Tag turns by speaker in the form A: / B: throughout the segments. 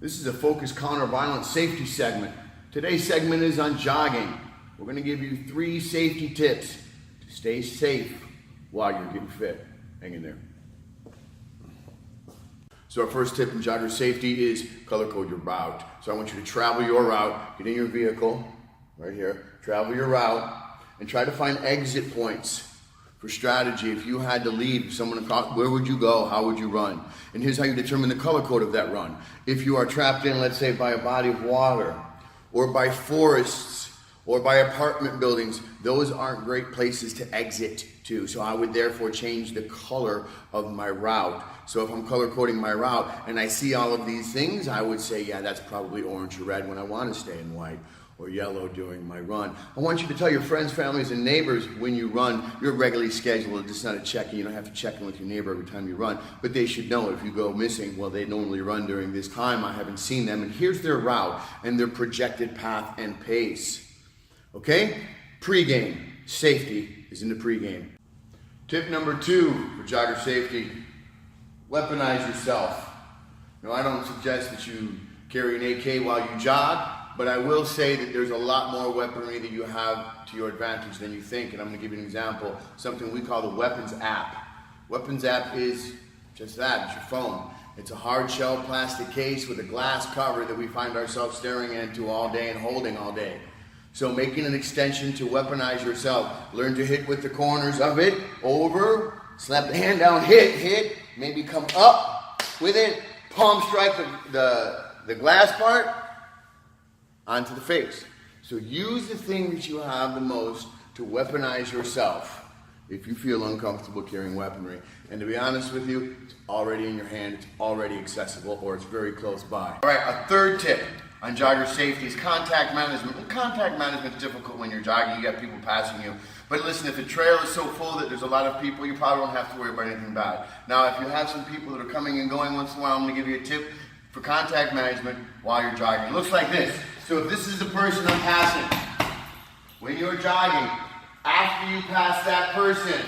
A: This is a focused counter-violence safety segment. Today's segment is on jogging. We're going to give you 3 safety tips to stay safe while you're getting fit. Hang in there. So our first tip in jogger safety is color code your route. So I want you to travel your route, get in your vehicle, right here, travel your route, and try to find exit points for strategy. If you had to leave, someone across, where would you go? How would you run? And here's how you determine the color code of that run. If you are trapped in, let's say, by a body of water, or by forests, or by apartment buildings, those aren't great places to exit to. So I would therefore change the color of my route. So if I'm color coding my route and I see all of these things, I would say, yeah, that's probably orange or red when I want to stay in white, or yellow during my run. I want you to tell your friends, families, and neighbors when you run, you're regularly scheduled. It's not a check-in. You don't have to check in with your neighbor every time you run, but they should know if you go missing, well, they normally run during this time. I haven't seen them, and here's their route and their projected path and pace. Okay? Pre-game. Safety is in the pre-game. Tip number 2 for jogger safety, weaponize yourself. Now, I don't suggest that you carry an AK while you jog, but I will say that there's a lot more weaponry that you have to your advantage than you think, and I'm going to give you an example, something we call the Weapons app. Weapons app is just that, it's your phone. It's a hard shell plastic case with a glass cover that we find ourselves staring into all day and holding all day. So making an extension to weaponize yourself, learn to hit with the corners of it, over, slap the hand down, hit, maybe come up with it, palm strike the glass part, onto the face. So use the thing that you have the most to weaponize yourself if you feel uncomfortable carrying weaponry. And to be honest with you, it's already in your hand, it's already accessible, or it's very close by. All right, a third tip on jogger safety is contact management. And contact management is difficult when you're jogging, you got people passing you. But listen, if the trail is so full that there's a lot of people, you probably don't have to worry about anything bad. Now, if you have some people that are coming and going once in a while, I'm gonna give you a tip for contact management while you're jogging. It looks like this. So if this is the person I'm passing, when you're jogging, after you pass that person,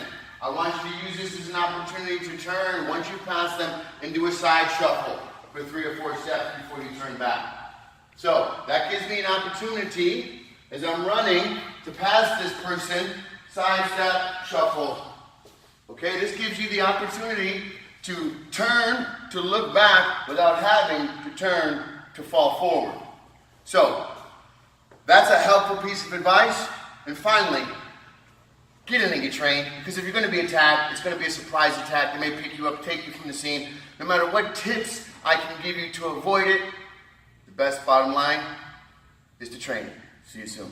A: I want you to use this as an opportunity to turn once you pass them and do a side shuffle for 3 or 4 steps before you turn back. So that gives me an opportunity as I'm running to pass this person, side step, shuffle. Okay, this gives you the opportunity to turn, to look back without having to turn to fall forward. So, that's a helpful piece of advice. And finally, get in and get trained, because if you're going to be attacked, it's going to be a surprise attack. They may pick you up, take you from the scene. No matter what tips I can give you to avoid it, the best bottom line is to train. See you soon.